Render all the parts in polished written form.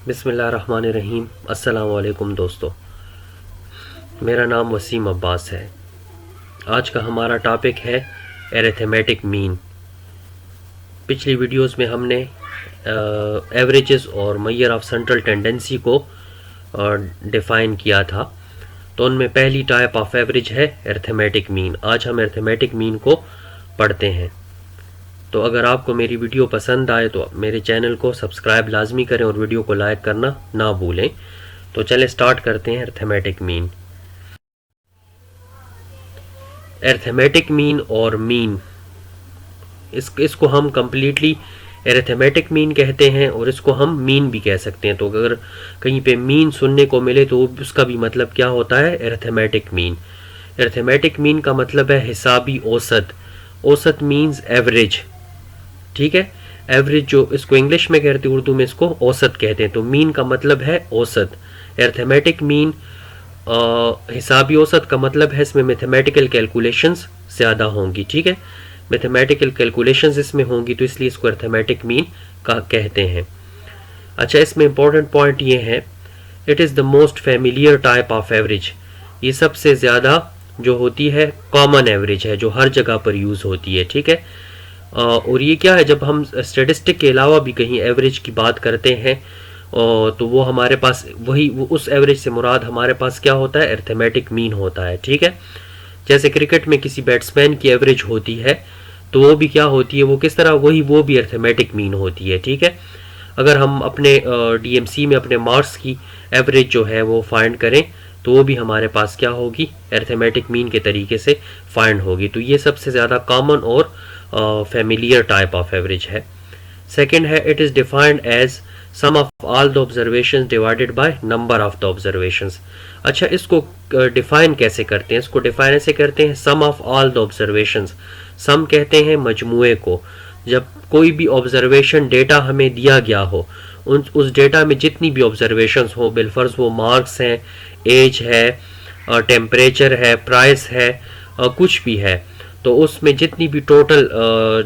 बिस्मिल्लाहिर्रहमानिर्रहीम। अस्सलाम वालेकुम दोस्तों, मेरा नाम वसीम अब्बास है। आज का हमारा टॉपिक है एरिथमेटिक मीन। पिछली वीडियोस में हमने एवरेजेस और मेजर ऑफ सेंट्रल टेंडेंसी को डिफ़ाइन किया था। तो उनमें पहली टाइप ऑफ एवरेज है एरिथमेटिक मीन। आज हम एरिथमेटिक मीन को पढ़ते हैं। तो अगर आपको मेरी वीडियो पसंद आए तो मेरे चैनल को सब्सक्राइब लाजमी करें और वीडियो को लाइक करना ना भूलें। तो चलें स्टार्ट करते हैं अरिथमेटिक मीन। अरिथमेटिक मीन और मीन, इसको हम कम्प्लीटली अरिथमेटिक मीन कहते हैं और इसको हम मीन भी कह सकते हैं। तो अगर कहीं पे मीन सुनने को मिले तो उसका भी मतलब क्या होता है, अरिथमेटिक मीन। अरिथमेटिक मीन का मतलब है हिसाबी औसत। औसत मीन्स एवरेज, ठीक है। एवरेज जो इसको इंग्लिश में कहते हैं, उर्दू में इसको औसत कहते हैं। तो मीन का मतलब है औसत। अरिथमेटिक मीन हिसाबी औसत का मतलब है इसमें मैथमेटिकल कैलकुलेशंस ज़्यादा होंगी, ठीक है। मैथमेटिकल कैलकुलेशंस इसमें होंगी तो इसलिए इसको अरिथमेटिक मीन का कहते हैं। अच्छा, इसमें इंपॉर्टेंट पॉइंट ये है, it is the most familiar type of average. ये सबसे ज़्यादा जो होती है कॉमन एवरेज है, जो हर जगह पर यूज़ होती है, ठीक है। और ये क्या है, जब हम स्टेटिस्टिक के अलावा भी कहीं एवरेज की बात करते हैं तो वो हमारे पास वो उस एवरेज से मुराद हमारे पास क्या होता है, अरिथमेटिक मीन होता है, ठीक है। जैसे क्रिकेट में किसी बैट्समैन की एवरेज होती है तो वो भी क्या होती है, वो किस तरह, वो भी अरिथमेटिक मीन होती है, ठीक है। अगर हम अपने डीएमसी में अपने मार्क्स की एवरेज जो है वो फाइंड करें तो वो भी हमारे पास क्या होगी, अरिथमेटिक मीन के तरीके से फाइंड होगी। तो ये सबसे ज़्यादा कॉमन और फेमिलियर टाइप ऑफ एवरेज है। सेकेंड है, it is defined as sum of all the observations divided by number of the observations. अच्छा, इसको डिफाइन कैसे करते हैं, इसको डिफाइन ऐसे करते हैं, सम ऑफ ऑल द ऑब्जर्वेशंस। सम कहते हैं मजमुए को। जब कोई भी ऑब्जर्वेशन डेटा हमें दिया गया हो, उस डेटा में जितनी भी ऑब्जर्वेशंस हो, बिलफर्ज वो मार्क्स हैं, एज है, टेम्परेचर है, प्राइस है, कुछ भी है, तो उसमें जितनी भी टोटल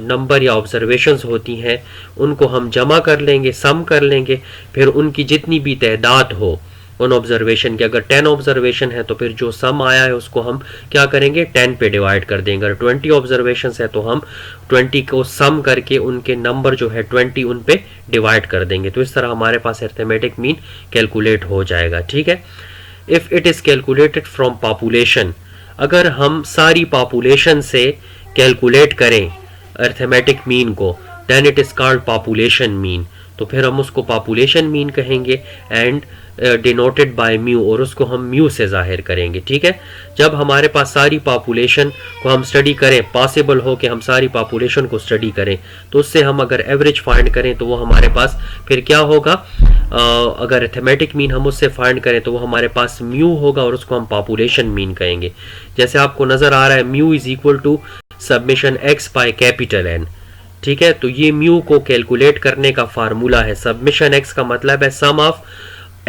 नंबर या ऑब्जर्वेशंस होती हैं उनको हम जमा कर लेंगे, सम कर लेंगे। फिर उनकी जितनी भी तादाद हो उन ऑब्जर्वेशन की, अगर 10 ऑब्जर्वेशन है तो फिर जो सम आया है उसको हम क्या करेंगे, 10 पे डिवाइड कर देंगे। अगर 20 ऑब्जर्वेशन है तो हम 20 को सम करके उनके नंबर जो है 20 उन पे डिवाइड कर देंगे। तो इस तरह हमारे पास अरिथमेटिक मीन कैलकुलेट हो जाएगा, ठीक है। If it is calculated from population, अगर हम सारी पॉपुलेशन से कैलकुलेट करें अरिथमेटिक मीन को, then it is called population mean. तो फिर हम उसको पॉपुलेशन मीन कहेंगे एंड डिनोटेड बाय म्यू, और उसको हम म्यू से जाहिर करेंगे, ठीक है। जब हमारे पास सारी पॉपुलेशन को हम स्टडी करें, पॉसिबल हो कि हम सारी पॉपुलेशन को स्टडी करें, तो उससे हम अगर एवरेज फाइंड करें तो वो हमारे पास फिर क्या होगा, अगर अरिथमेटिक मीन हम उससे फाइंड करें तो वो हमारे पास म्यू होगा और उसको हम पॉपुलेशन मीन कहेंगे। जैसे आपको नज़र आ रहा है, mu is equal to summation x by capital N, ठीक है। तो ये म्यू को कैलकुलेट करने का फार्मूला है। सबमिशन एक्स का मतलब है सम ऑफ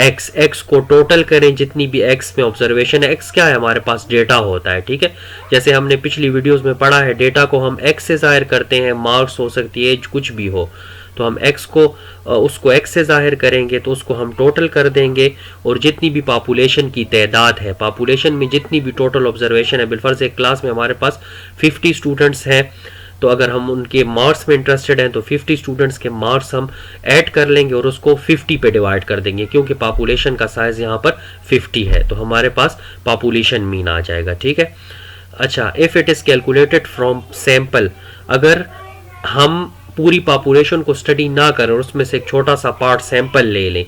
एक्स, एक्स को टोटल करें, जितनी भी एक्स में ऑब्जर्वेशन है। एक्स क्या है, हमारे पास डेटा होता है, ठीक है। जैसे हमने पिछली वीडियोस में पढ़ा है, डेटा को हम एक्स से जाहिर करते हैं, मार्क्स हो सकती है, एज कुछ भी हो, तो हम एक्स को उसको एक्स से जाहिर करेंगे तो उसको हम टोटल कर देंगे, और जितनी भी पॉपुलेशन की तादाद है, पॉपुलेशन में जितनी भी टोटल ऑब्जर्वेशन है, बिलफर्ज एक क्लास में हमारे पास 50 स्टूडेंट्स हैं, तो अगर हम उनके मार्क्स में इंटरेस्टेड हैं तो 50 स्टूडेंट्स के मार्क्स हम ऐड कर लेंगे और उसको 50 पे डिवाइड कर देंगे, क्योंकि पॉपुलेशन का साइज यहाँ पर 50 है, तो हमारे पास पॉपुलेशन मीन आ जाएगा, ठीक है। अच्छा, if it is calculated from sample, अगर हम पूरी पॉपुलेशन को स्टडी ना करें और उसमें से एक छोटा सा पार्ट सैंपल ले लें,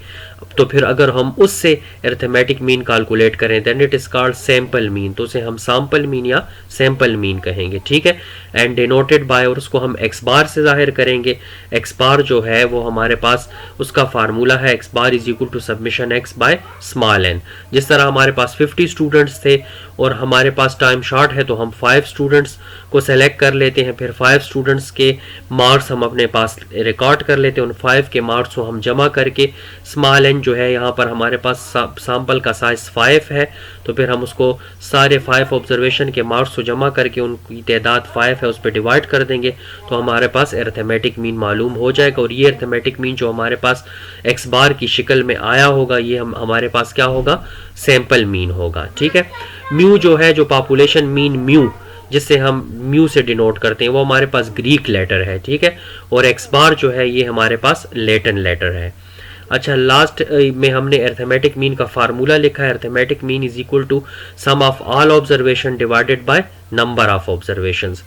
तो फिर अगर हम उससे अरिथमेटिक मीन कैलकुलेट करें, then it is called sample mean. तो उसे हम सैंपल मीन या सैंपल मीन कहेंगे, ठीक है। एंड डिनोटेड बाय, और उसको हम एक्स बार से जाहिर करेंगे। एक्स बार जो है वो हमारे पास उसका फार्मूला है, x bar is equal to summation x by small n. जिस तरह हमारे पास 50 स्टूडेंट्स थे और हमारे पास टाइम शॉर्ट है तो हम 5 स्टूडेंट्स को सेलेक्ट कर लेते हैं, फिर 5 स्टूडेंट्स के मार्क्स हम अपने पास रिकॉर्ड कर लेते हैं, उन 5 के मार्क्स को हम जमा करके स्मॉल n जो है यहाँ पर हमारे पास सैम्पल का साइज 5 है, तो फिर हम उसको सारे 5 ऑब्जर्वेशन के मार्क्स को जमा करके उनकी तादाद 5 है उस पर डिवाइड कर देंगे, तो हमारे पास अरिथमेटिक मीन मालूम हो जाएगा। और ये अरिथमेटिक मीन जो हमारे पास x बार की शक्ल में आया होगा, ये हमारे पास क्या होगा, सैंपल मीन होगा। ठीक है, म्यू जो है, जो पॉपुलेशन मीन म्यू जिससे हम म्यू से डिनोट करते हैं, वो हमारे पास ग्रीक लेटर है। ठीक है, और एक्स बार जो है ये हमारे पास लैटिन लेटर है। अच्छा, लास्ट में हमने अरिथमेटिक मीन का फार्मूला लिखा है। Arithmetic mean is equal to sum of all observation divided by number of observations.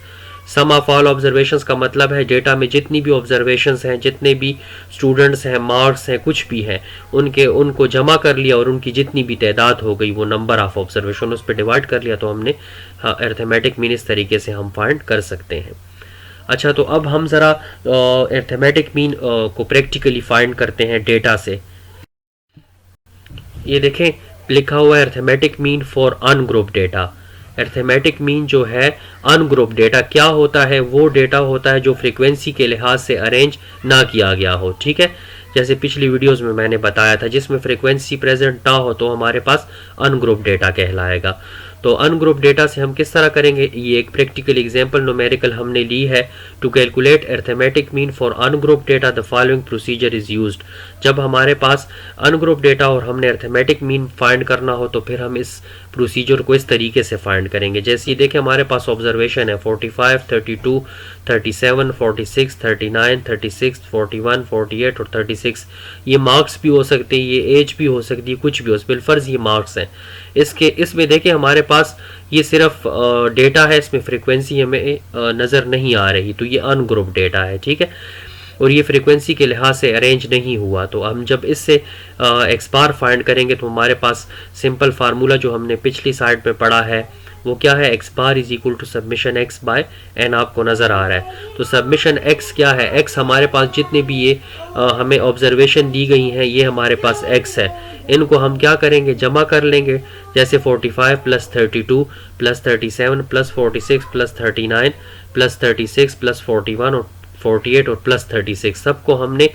Sum of all observations का मतलब है डेटा में जितनी भी ऑब्जर्वेशंस हैं, जितने भी स्टूडेंट्स हैं, मार्क्स हैं, कुछ भी हैं, उनको जमा कर लिया और उनकी जितनी भी तादाद हो गई वो नंबर ऑफ ऑब्जर्वेशन उस पर डिवाइड कर लिया, तो हमने अरिथमेटिक मीन इस तरीके से हम फाइंड कर सकते हैं। अच्छा, तो अब हम ज़रा अरिथमेटिक मीन को प्रैक्टिकली फाइंड करते हैं डेटा से। ये देखें, लिखा हुआ है arithmetic mean for ungroup data. Arithmetic mean जो है अनग्रुप डेटा क्या होता है, वो डेटा होता है जो फ्रीक्वेंसी के लिहाज से अरेंज ना किया गया हो। ठीक है, जैसे पिछली वीडियोस में मैंने बताया था, जिसमें फ्रीक्वेंसी प्रेजेंट ना हो तो हमारे पास अनग्रुप डेटा कहलाएगा। तो अनग्रुप डेटा से हम किस तरह करेंगे, ये एक प्रैक्टिकल एग्जांपल न्यूमेरिकल हमने ली है। To calculate arithmetic mean for ungroup data the following procedure is used. जब हमारे पास अनग्रुप डेटा और हमने अरिथमेटिक मीन फाइंड करना हो तो फिर हम इस प्रोसीजर को इस तरीके से फाइंड करेंगे। जैसे ये देखें, हमारे पास ऑब्जर्वेशन है 45, 32, 37, 46, 39, 36, 41, 48 और 36। ये मार्क्स भी हो सकते हैं, ये एज भी हो सकती है, कुछ भी हो, बिलफर्ज ये मार्क्स हैं। इसमें देखें हमारे पास ये सिर्फ डेटा है, इसमें फ्रीक्वेंसी हमें नज़र नहीं आ रही, तो ये अनग्रुप डेटा है। ठीक है, और ये फ्रीक्वेंसी के लिहाज से अरेंज नहीं हुआ, तो हम जब इससे एक्स बार फाइंड करेंगे तो हमारे पास सिंपल फार्मूला जो हमने पिछली साइड पे पढ़ा है वो क्या है, x bar is equal to summation x by n, आपको नज़र आ रहा है। तो सबमिशन एक्स क्या है, एक्स हमारे पास जितने भी ये हमें ऑब्जर्वेशन दी गई हैं ये हमारे पास एक्स है, इनको हम क्या करेंगे, जमा कर लेंगे। जैसे 45 plus 32 plus 37 plus 46 plus 39 plus 36 plus 41 और 48 और प्लस 36 सबको हमने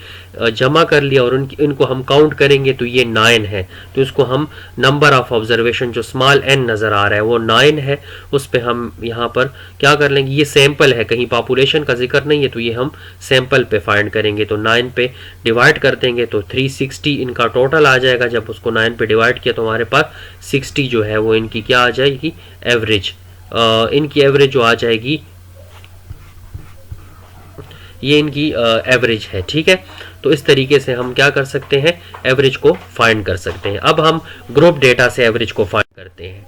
जमा कर लिया और इनको हम काउंट करेंगे तो ये 9 है। तो इसको हम नंबर ऑफ ऑब्जर्वेशन जो स्मॉल n नज़र आ रहा है वो 9 है, उस पे हम यहाँ पर क्या कर लेंगे, ये सैंपल है, कहीं पॉपुलेशन का जिक्र नहीं है, तो ये हम सैंपल पे फाइंड करेंगे। तो 9 पे डिवाइड कर देंगे तो 360 इनका टोटल आ जाएगा। जब उसको 9 पे डिवाइड किया तो हमारे पास 60 जो है वो इनकी क्या आ जाएगी, एवरेज, इनकी एवरेज जो आ जाएगी, ये इनकी एवरेज है। ठीक है, तो इस तरीके से हम क्या कर सकते हैं, एवरेज को फाइंड कर सकते हैं। अब हम ग्रुप डेटा से एवरेज को फाइंड करते हैं।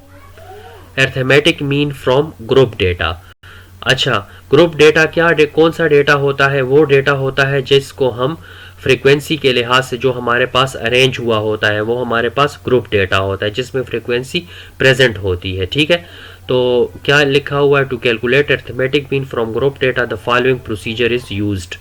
Arithmetic mean from group data. अच्छा, ग्रुप डेटा क्या कौन सा डेटा होता है, वो डेटा होता है जिसको हम फ्रीक्वेंसी के लिहाज से जो हमारे पास अरेंज हुआ होता है वो हमारे पास ग्रुप डेटा होता है, जिसमें फ्रीक्वेंसी प्रेजेंट होती है। ठीक है, तो क्या लिखा हुआ है, to calculate arithmetic mean from group data the following procedure is used.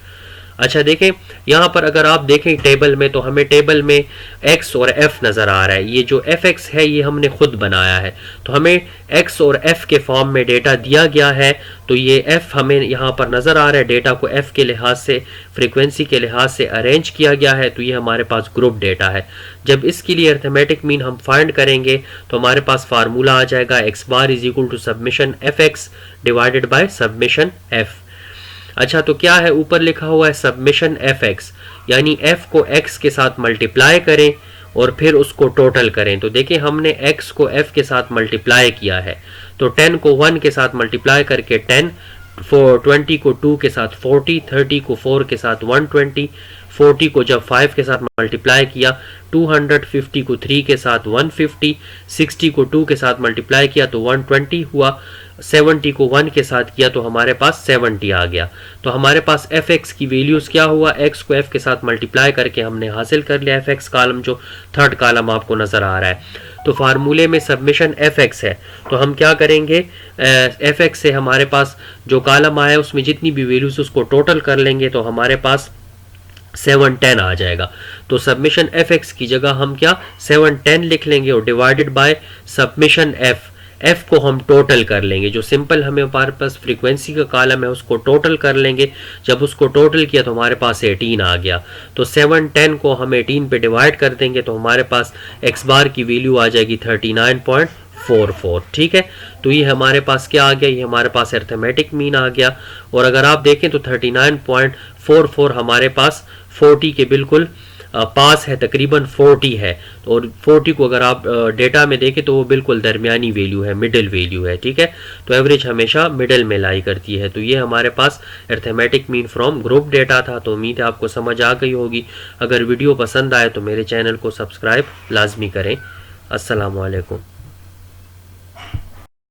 अच्छा, देखें यहाँ पर अगर आप देखें टेबल में, तो हमें टेबल में x और f नज़र आ रहा है। ये जो fx है ये हमने खुद बनाया है, तो हमें x और f के फॉर्म में डेटा दिया गया है, तो ये f हमें यहाँ पर नज़र आ रहा है। डेटा को f के लिहाज से, फ्रीक्वेंसी के लिहाज से अरेंज किया गया है, तो ये हमारे पास ग्रुप डेटा है। जब इसके लिए अरिथमेटिक मीन हम फाइंड करेंगे तो हमारे पास फार्मूला आ जाएगा, x bar is equal to summation fx divided by summation f। अच्छा, तो क्या है, ऊपर लिखा हुआ है सबमिशन fx, यानी f को x के साथ मल्टीप्लाई करें और फिर उसको टोटल करें। तो देखिए हमने x को f के साथ मल्टीप्लाई किया है, तो 10 को 1 के साथ मल्टीप्लाई करके 10, 20 को 2 के साथ 40, 30 को 4 के साथ 120, 40 को जब 5 के साथ मल्टीप्लाई किया 200, 50 को 3 के साथ 150, 60 को 2 के साथ मल्टीप्लाई किया तो 120 हुआ, 70 को 1 के साथ किया तो हमारे पास 70 आ गया। तो हमारे पास fx की वैल्यूज़ क्या हुआ, x को f के साथ मल्टीप्लाई करके हमने हासिल कर लिया fx कॉलम, जो थर्ड कॉलम आपको नज़र आ रहा है। तो फार्मूले में सबमिशन fx है, तो हम क्या करेंगे, fx से हमारे पास जो कॉलम आया उसमें जितनी भी वैल्यूज़ उसको टोटल कर लेंगे तो हमारे पास 710 आ जाएगा। तो सबमिशन fx की जगह हम क्या 710 लिख लेंगे और divided by summation f, F को हम टोटल कर लेंगे, जो सिंपल हमें हमारे पास फ्रीक्वेंसी का कॉलम है उसको टोटल कर लेंगे। जब उसको टोटल किया तो हमारे पास 18 आ गया, तो 7 10 को हम 18 पे डिवाइड कर देंगे तो हमारे पास एक्स बार की वैल्यू आ जाएगी 39.44। ठीक है, तो ये हमारे पास क्या आ गया, ये हमारे पास अरिथमेटिक मीन आ गया। और अगर आप देखें तो 39.44 हमारे पास 40 के बिल्कुल पास है, तकरीबन 40 है। और 40 को अगर आप डेटा में देखें तो वो बिल्कुल दरमियानी वैल्यू है, मिडिल वैल्यू है। ठीक है, तो एवरेज हमेशा मिडिल में लाई करती है। तो ये हमारे पास arithmetic mean from group data था। तो उम्मीद है आपको समझ आ गई होगी। अगर वीडियो पसंद आए तो मेरे चैनल को सब्सक्राइब लाजमी करें। अस्सलाम वालेकुम।